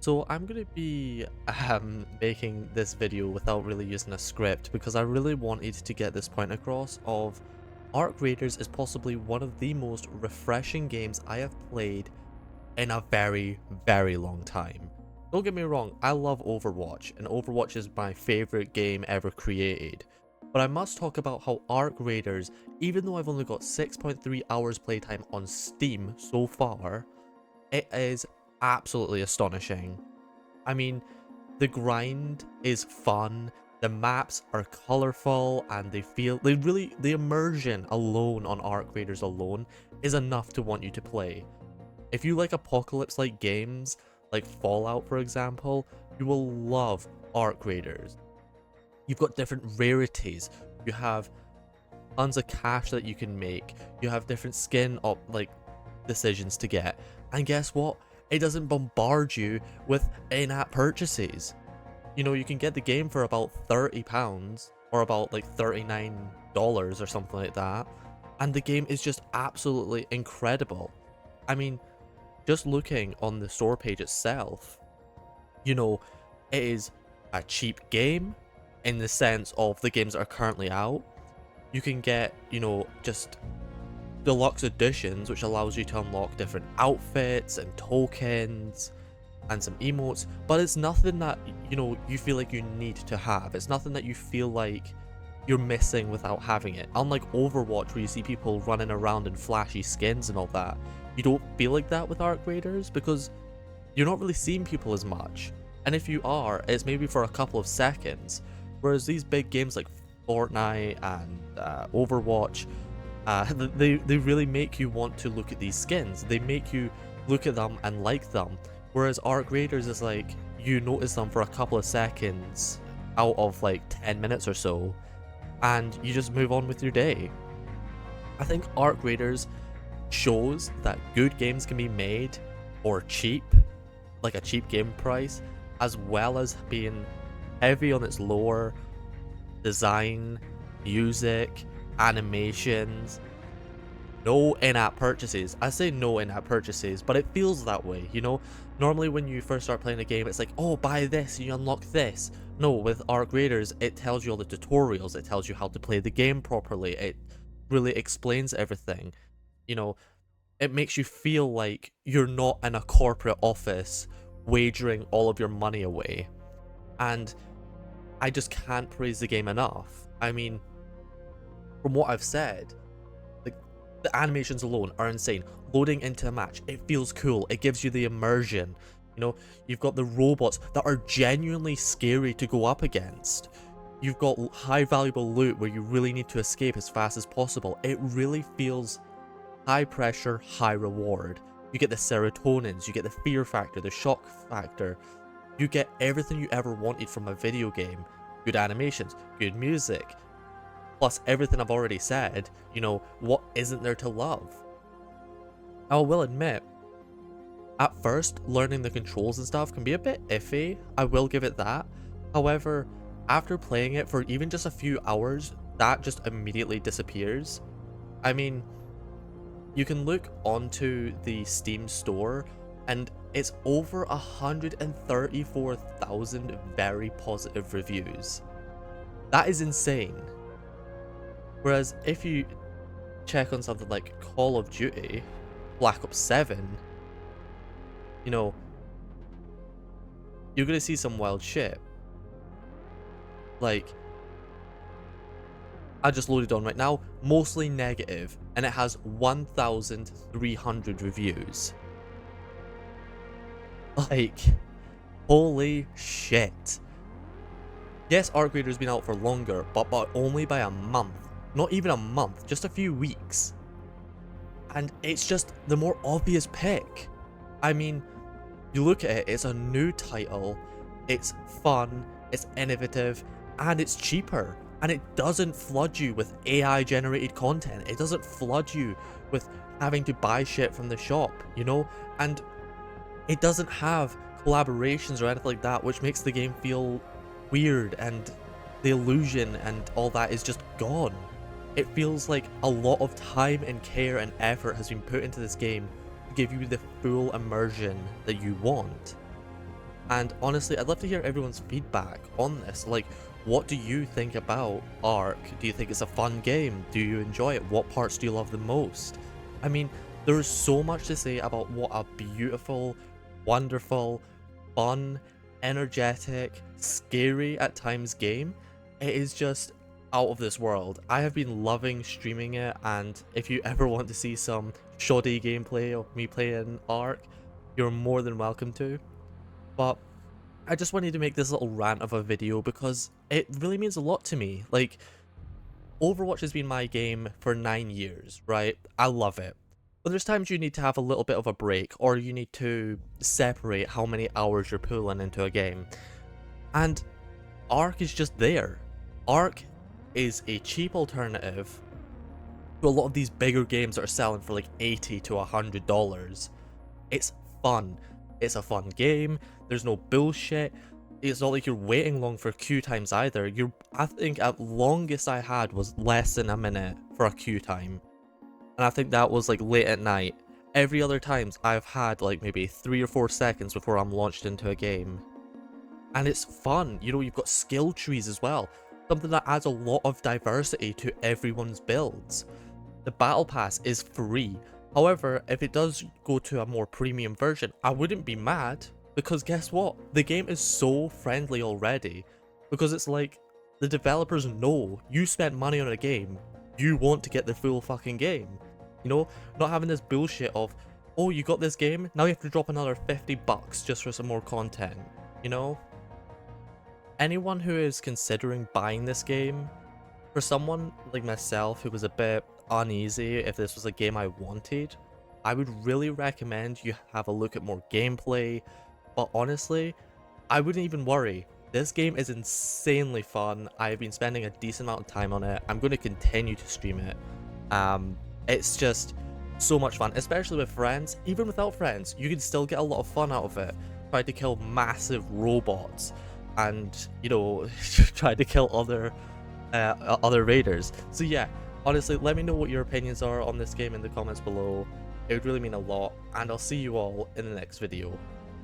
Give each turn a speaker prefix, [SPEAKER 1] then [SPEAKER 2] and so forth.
[SPEAKER 1] So I'm going to be making this video without really using a script because I really wanted to get this point across of Arc Raiders is possibly one of the most refreshing games I have played in a very, very long time. Don't get me wrong, I love Overwatch, and Overwatch is my favorite game ever created. But I must talk about how Arc Raiders, even though I've only got 6.3 hours playtime on Steam so far, it is absolutely astonishing. I mean, the grind is fun, the maps are colorful, and the immersion alone on Arc Raiders alone is enough to want you to play. If you like apocalypse-like games, like Fallout for example, you will love Arc Raiders. You've got different rarities, you have tons of cash that you can make, you have different decisions to get, and guess what? It doesn't bombard you with in-app purchases. You know, you can get the game for about £30 or about like $39 or something like that, and the game is just absolutely incredible. I mean, just looking on the store page itself, you know, it is a cheap game in the sense of the games that are currently out. You can get, you know, just deluxe editions, which allows you to unlock different outfits and tokens and some emotes, but it's nothing that, you know, you feel like you need to have. It's nothing that you feel like you're missing without having it. Unlike Overwatch, where you see people running around in flashy skins and all that, you don't feel like that with Arc Raiders because you're not really seeing people as much. And if you are, it's maybe for a couple of seconds. Whereas these big games like Fortnite and Overwatch, they really make you want to look at these skins. They make you look at them and like them. Whereas Arc Raiders is like, you notice them for a couple of seconds out of like 10 minutes or so, and you just move on with your day. I think Arc Raiders shows that good games can be made for cheap, like a cheap game price, as well as being heavy on its lore, design, music, animations, no in-app purchases. I say no in-app purchases, but it feels that way, you know? Normally when you first start playing a game, it's like, oh, buy this, you unlock this. No, with Arc Raiders, it tells you all the tutorials, it tells you how to play the game properly, it really explains everything. You know, it makes you feel like you're not in a corporate office wagering all of your money away. And I just can't praise the game enough. I mean, from what I've said, like, the animations alone are insane. Loading into a match, it feels cool, it gives you the immersion. You know, you've got the robots that are genuinely scary to go up against. You've got high valuable loot where you really need to escape as fast as possible. It really feels high pressure, high reward. You get the serotonins, you get the fear factor, the shock factor. You get everything you ever wanted from a video game. Good animations, good music, plus everything I've already said. You know, what isn't there to love? I will admit, at first, learning the controls and stuff can be a bit iffy, I will give it that. However, after playing it for even just a few hours, that just immediately disappears. I mean, you can look onto the Steam store and it's over 134,000 very positive reviews. That is insane. Whereas if you check on something like Call of Duty, Black Ops 7, you know, you're gonna see some wild shit. Like, I just loaded on right now, mostly negative, and it has 1,300 reviews. Like, holy shit. Yes, Arc Raider's been out for longer, but only by a month. Not even a month, just a few weeks. And it's just the more obvious pick. I mean, you look at it, it's a new title, it's fun, it's innovative, and it's cheaper. And it doesn't flood you with AI generated content. It doesn't flood you with having to buy shit from the shop, you know? And it doesn't have collaborations or anything like that, which makes the game feel weird, and the illusion and all that is just gone. It feels like a lot of time and care and effort has been put into this game to give you the full immersion that you want. And honestly, I'd love to hear everyone's feedback on this. Like, what do you think about Ark? Do you think it's a fun game? Do you enjoy it? What parts do you love the most? I mean, there is so much to say about what a beautiful, wonderful, fun, energetic, scary at times game. It is just out of this world. I have been loving streaming it, and if you ever want to see some shoddy gameplay of me playing Ark, you're more than welcome to. But I just wanted to make this little rant of a video because it really means a lot to me. Like, Overwatch has been my game for 9 years, right? I love it. But there's times you need to have a little bit of a break, or you need to separate how many hours you're pulling into a game. And Ark is just there. Ark is a cheap alternative to a lot of these bigger games that are selling for like $80 to $100. It's fun. It's a fun game. There's no bullshit. It's not like you're waiting long for queue times either. I think at longest I had was less than a minute for a queue time. And I think that was like late at night. Every other times I've had like maybe 3 or 4 seconds before I'm launched into a game. And it's fun. You know, you've got skill trees as well. Something that adds a lot of diversity to everyone's builds. The battle pass is free. However, if it does go to a more premium version, I wouldn't be mad, because guess what? The game is so friendly already, because it's like, the developers know you spent money on a game, you want to get the full fucking game. You know, not having this bullshit of, oh, you got this game, now you have to drop another $50 just for some more content, you know? Anyone who is considering buying this game, for someone like myself who was a bit uneasy if this was a game I wanted, I would really recommend you have a look at more gameplay. But honestly, I wouldn't even worry. This game is insanely fun. I've been spending a decent amount of time on it. I'm going to continue to stream it. It's just so much fun, especially with friends. Even without friends, you can still get a lot of fun out of it. Try to kill massive robots and, you know, try to kill other raiders. So yeah, honestly, let me know what your opinions are on this game in the comments below. It would really mean a lot, and I'll see you all in the next video.